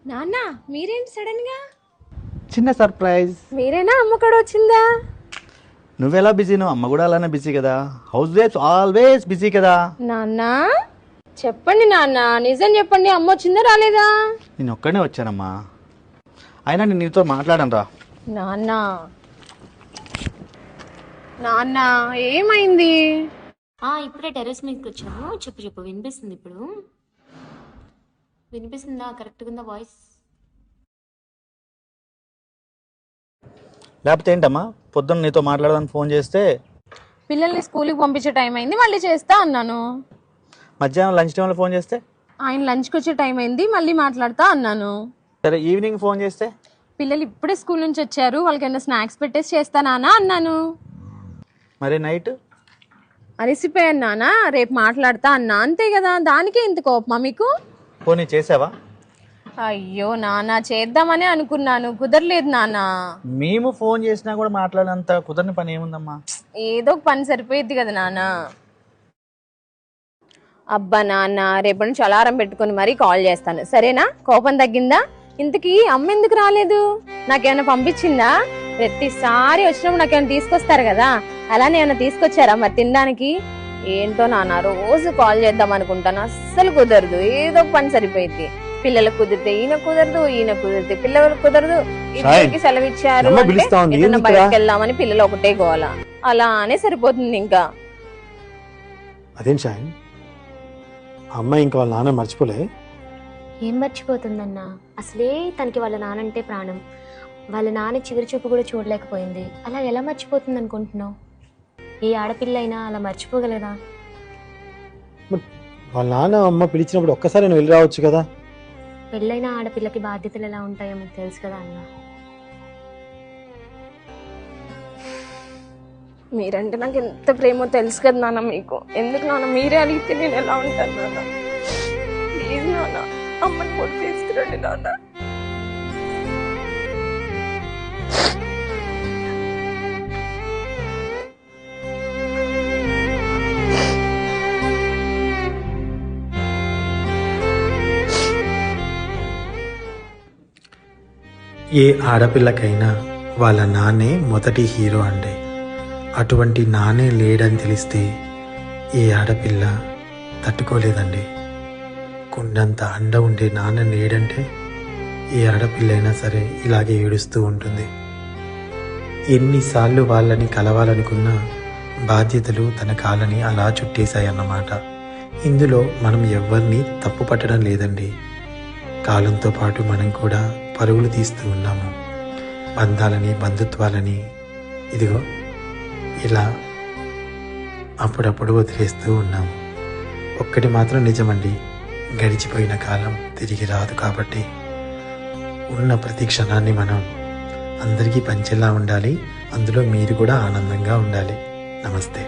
నాన్న మీరేంటి సడన్ గా? చిన్న సర్ప్రైజ్. మీరేనా అమ్మ కూడా వచ్చిందా? నువ్వెలా బిజీ, నువ్వు అమ్మ కూడా అలానే బిజీ కదా. హౌస్ వైఫ్స్ ఆల్వేస్ బిజీ కదా. నాన్న చెప్పండి నాన్న, నిజం చెప్పండి, అమ్మ వచ్చిందా రాలేదా? నేను ఒక్కడనే వచ్చానమ్మా. అయినా నేను నీతో మాట్లాడను రా. నాన్న నాన్న ఏమైంది? ఇప్పుడే టెర్రస్ మీదకి వచ్చాము. చెప్పు చెప్పు, వినిపిస్తుంది ఇప్పుడు? వినిపిస్తుందా? కరెక్ట్గా ఉందా వాయిస్? లేకపోతే ఏంటమ్మా, పొద్దున్న నీతో మాట్లాడదానికి ఫోన్ చేస్తే పిల్లల్ని స్కూల్కి పంపించే టైం అయింది, మళ్ళీ చేస్తా అన్నాను. మధ్యాహ్నం లంచ్ టైంలో ఫోన్ చేస్తే ఆయన లంచ్కి వచ్చే టైం అయింది, మళ్ళీ మాట్లాడతా అన్నాను. సరే ఈవినింగ్ ఫోన్ చేస్తే పిల్లలు ఇప్పుడే స్కూల్ నుంచి వచ్చారు, వాళ్ళకి ఏమైనా స్నాక్స్ పెట్టేసి చేస్తానా అన్నాను. మరి నైట్ అలసిపోయాను నాన్న, రేపు మాట్లాడతా అన్నా, అంతే కదా. దానికే ఇంత కోపమా మీకు? పోనీ చేసావా? అయ్యో నాన్న, చేద్దామని అనుకున్నాను, కుదరలేదు నాన్న. మేము ఫోన్ చేసినా కూడా మాట్లాడేంత కుదరని పని ఏముందమ్మా? ఏదో ఒక పని సరిపోయిద్ది కదా నాన్న. అబ్బా నాన్న, రేపటి నుంచి అలారం పెట్టుకుని మరీ కాల్ చేస్తాను, సరేనా? కోపం తగ్గిందా? ఇంతకీ అమ్మ ఎందుకు రాలేదు? నాకేమైనా పంపించిందా? ప్రతిసారి వచ్చినప్పుడు నాకేమైనా తీసుకొస్తారు కదా, అలానే ఏమైనా తీసుకొచ్చారా మరి తినడానికి? ఏంటో నాన్న, రోజు కాల్ చేద్దాం అనుకుంటాను, అస్సలు కుదరదు. ఏదో ఒక పని సరిపోయింది. పిల్లలకు కుదిరితే ఈయన కుదరదు, ఈయన కుదిరితే పిల్లలకు కుదరదు. ఇద్దరికి సెలవు ఇచ్చారు అంటే బయటకు వెళ్దామని పిల్లలు ఒకటే గోల, అలానే సరిపోతుంది ఇంకా. అదేం షాయన్, అమ్మాయి ఇంకా వాళ్ళ నాన్న మర్చిపోలే? ఏం మర్చిపోతుందన్నా, అసలే తనకి వాళ్ళ నానంటే ప్రాణం. వాళ్ళ నాన్న చివరి చూపు కూడా చూడలేకపోయింది, అలా ఎలా మర్చిపోతుంది అనుకుంటున్నావు? ఏ ఆడపిల్ల అయినా అలా మర్చిపోగలరా? వాళ్ళ నాన్న అమ్మ పిలిచినప్పుడు ఒక్కసారి నేను వెళ్ళి రావచ్చు కదా. పెళ్ళైన ఆడపిల్లకి బాధ్యతలు ఎలా ఉంటాయో మీకు తెలుసు కదా అన్న. మీరంటే నాకు ఎంత ప్రేమో తెలుసు కదా నాన్న మీకు. ఎందుకు నాన్న మీరే అడిగితే నేను ఎలా ఉంటాను నాన్న? ప్లీజ్ నాన్న, అమ్మని కూడా తీసుకురండి నాన్న. ఏ ఆడపిల్లకైనా వాళ్ళ నాన్నే మొదటి హీరో అండి. అటువంటి నాన్నే లేడని తెలిస్తే ఏ ఆడపిల్ల తట్టుకోలేదండి. కుండంత అండ ఉండే నాన్న లేడంటే ఏ ఆడపిల్లైనా సరే ఇలాగే ఏడుస్తూ ఉంటుంది. ఎన్నిసార్లు వాళ్ళని కలవాలనుకున్నా బాధ్యతలు తన కాళ్ళని అలా చుట్టేశాయన్నమాట. ఇందులో మనం ఎవరిని తప్పు పట్టడం లేదండి. కాలంతో పాటు మనం కూడా పరుగులు తీస్తూ ఉన్నాము. బంధాలని, బంధుత్వాలని ఇదిగో ఇలా అప్పుడప్పుడు వదిలేస్తూ ఉన్నాము. ఒక్కటి మాత్రం నిజమండి, గడిచిపోయిన కాలం తిరిగి రాదు. కాబట్టి ఉన్న ప్రతి క్షణాన్ని మనం అందరికీ పంచేలా ఉండాలి. అందులో మీరు కూడా ఆనందంగా ఉండాలి. నమస్తే.